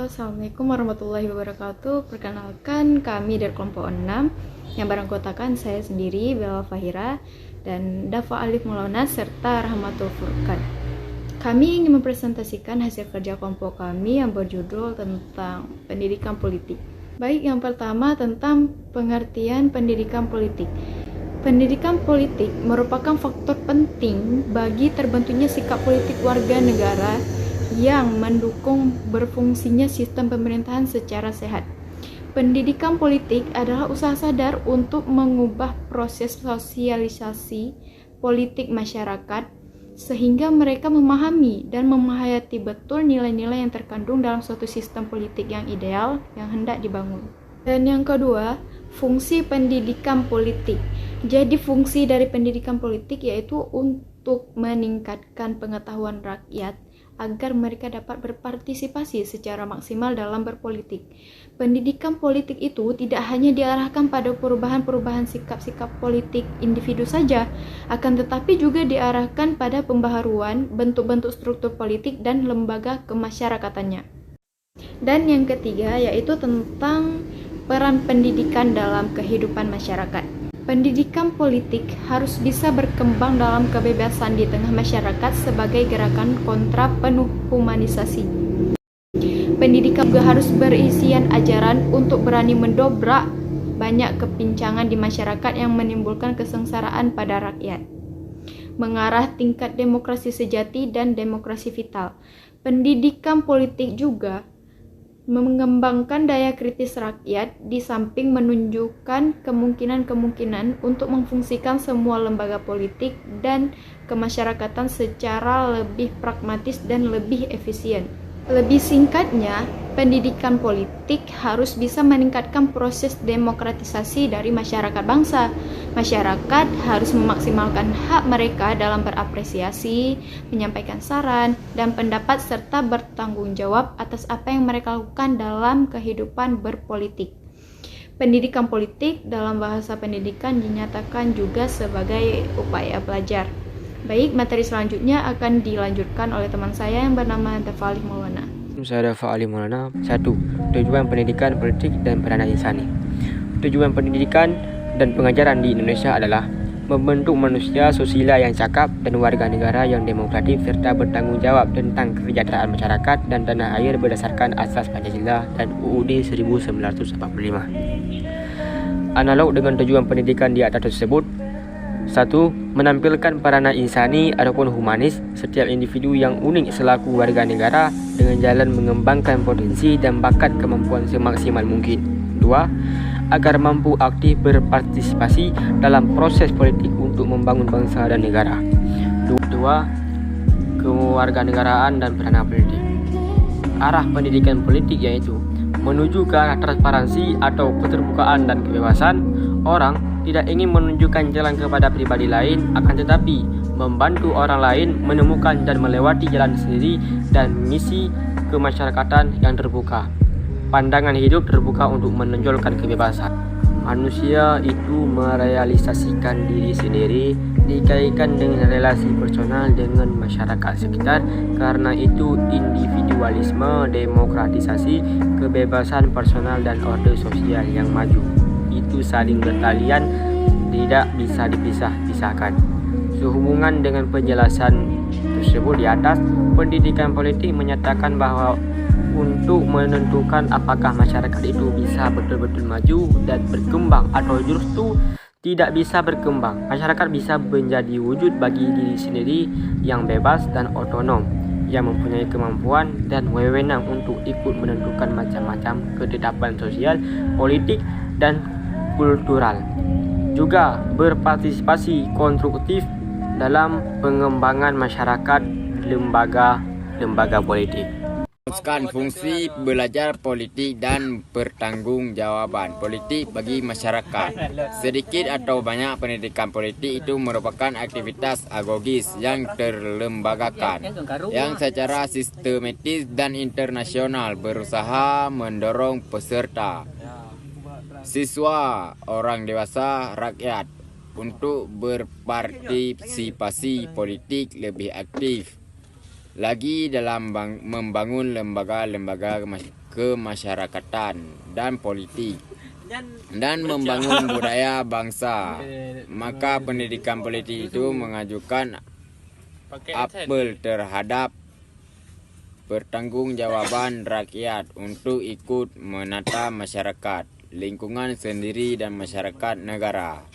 Halo, Assalamualaikum warahmatullahi wabarakatuh. Perkenalkan, kami dari kelompok 6 yang beranggotakan saya sendiri, Bella Fahira, dan Dafa Alif Maulana, serta Rahmatul Furqan. Kami ingin mempresentasikan hasil kerja kelompok kami yang berjudul tentang pendidikan politik. Baik, yang pertama tentang pengertian pendidikan politik. Pendidikan politik merupakan faktor penting bagi terbentuknya sikap politik warga negara yang mendukung berfungsinya sistem pemerintahan secara sehat. Pendidikan politik adalah usaha sadar untuk mengubah proses sosialisasi politik masyarakat sehingga mereka memahami dan menghayati betul nilai-nilai yang terkandung dalam suatu sistem politik yang ideal yang hendak dibangun. Dan yang kedua, fungsi pendidikan politik. Jadi fungsi dari pendidikan politik yaitu untuk meningkatkan pengetahuan rakyat agar mereka dapat berpartisipasi secara maksimal dalam berpolitik. Pendidikan politik itu tidak hanya diarahkan pada perubahan-perubahan sikap-sikap politik individu saja, akan tetapi juga diarahkan pada pembaharuan bentuk-bentuk struktur politik dan lembaga kemasyarakatannya. Dan yang ketiga yaitu tentang peran pendidikan dalam kehidupan masyarakat. Pendidikan politik harus bisa berkembang dalam kebebasan di tengah masyarakat sebagai gerakan kontra penuh humanisasi. Pendidikan juga harus berisian ajaran untuk berani mendobrak banyak kepincangan di masyarakat yang menimbulkan kesengsaraan pada rakyat. Mengarah tingkat demokrasi sejati dan demokrasi vital. Pendidikan politik juga mengembangkan daya kritis rakyat di samping menunjukkan kemungkinan-kemungkinan untuk memfungsikan semua lembaga politik dan kemasyarakatan secara lebih pragmatis dan lebih efisien. Lebih singkatnya, pendidikan politik harus bisa meningkatkan proses demokratisasi dari masyarakat bangsa. Masyarakat harus memaksimalkan hak mereka dalam berapresiasi, menyampaikan saran, dan pendapat serta bertanggung jawab atas apa yang mereka lakukan dalam kehidupan berpolitik. Pendidikan politik dalam bahasa pendidikan dinyatakan juga sebagai upaya belajar. Baik, materi selanjutnya akan dilanjutkan oleh teman saya yang bernama Dafa Alif Maulana. Saya Dafa Alif Maulana. 1. Tujuan pendidikan politik dan peranan insani. Tujuan pendidikan dan pengajaran di Indonesia adalah membentuk manusia susila yang cakap dan warga negara yang demokratis serta bertanggung jawab tentang kesejahteraan masyarakat dan tanah air berdasarkan asas Pancasila dan UUD 1945. Analog dengan tujuan pendidikan di atas tersebut, 1. Menampilkan peranan insani ataupun humanis setiap individu yang unik selaku warga negara dengan jalan mengembangkan potensi dan bakat kemampuan semaksimal mungkin. 2. Agar mampu aktif berpartisipasi dalam proses politik untuk membangun bangsa dan negara. 2. Kewarganegaraan dan peranan politik. Arah pendidikan politik yaitu menuju ke arah transparansi atau keterbukaan dan kebebasan. Orang tidak ingin menunjukkan jalan kepada pribadi lain, akan tetapi membantu orang lain menemukan dan melewati jalan sendiri dan misi kemasyarakatan yang terbuka. Pandangan hidup terbuka untuk menonjolkan kebebasan. Manusia itu merealisasikan diri sendiri, dikaitkan dengan relasi personal dengan masyarakat sekitar. Karena itu individualisme, demokratisasi, kebebasan personal dan orde sosial yang maju itu saling bertalian, tidak bisa dipisah-pisahkan. Sehubungan dengan penjelasan tersebut di atas, pendidikan politik menyatakan bahwa untuk menentukan apakah masyarakat itu bisa betul-betul maju dan berkembang atau justru tidak bisa berkembang, masyarakat bisa menjadi wujud bagi diri sendiri yang bebas dan otonom, yang mempunyai kemampuan dan wewenang untuk ikut menentukan macam-macam ketetapan sosial, politik, dan kultural. Juga berpartisipasi konstruktif dalam pengembangan masyarakat lembaga politik. Fungsi belajar politik dan pertanggungjawaban politik bagi masyarakat. Sedikit atau banyak pendidikan politik itu merupakan aktivitas agogis yang terlembagakan, yang secara sistematis dan internasional berusaha mendorong peserta, siswa, orang dewasa, rakyat untuk berpartisipasi politik lebih aktif lagi dalam membangun lembaga-lembaga kemasyarakatan dan politik, dan membangun budaya bangsa. Maka pendidikan politik itu mengajukan apel terhadap pertanggungjawaban rakyat untuk ikut menata masyarakat, lingkungan sendiri dan masyarakat negara.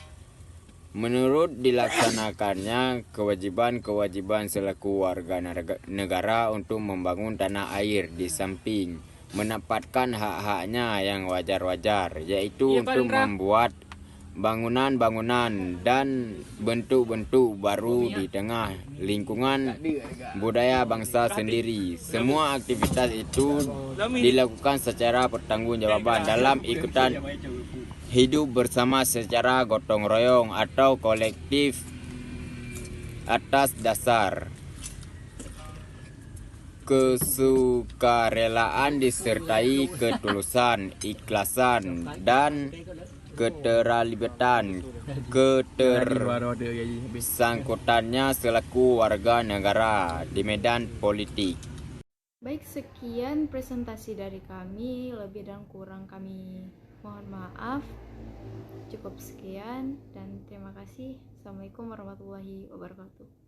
Menurut dilaksanakannya kewajiban-kewajiban selaku warga negara untuk membangun tanah air, di samping mendapatkan hak-haknya yang wajar-wajar, yaitu untuk membuat bangunan-bangunan dan bentuk-bentuk baru di tengah lingkungan budaya bangsa sendiri. Semua aktivitas itu dilakukan secara bertanggungjawab dalam ikutan hidup bersama secara gotong royong atau kolektif atas dasar kesukarelaan disertai ketulusan, ikhlasan, dan keterlibatan ketersangkutannya selaku warga negara di medan politik. Baik, sekian presentasi dari kami. Lebih dan kurang kami mohon maaf. Cukup sekian dan terima kasih. Assalamualaikum warahmatullahi wabarakatuh.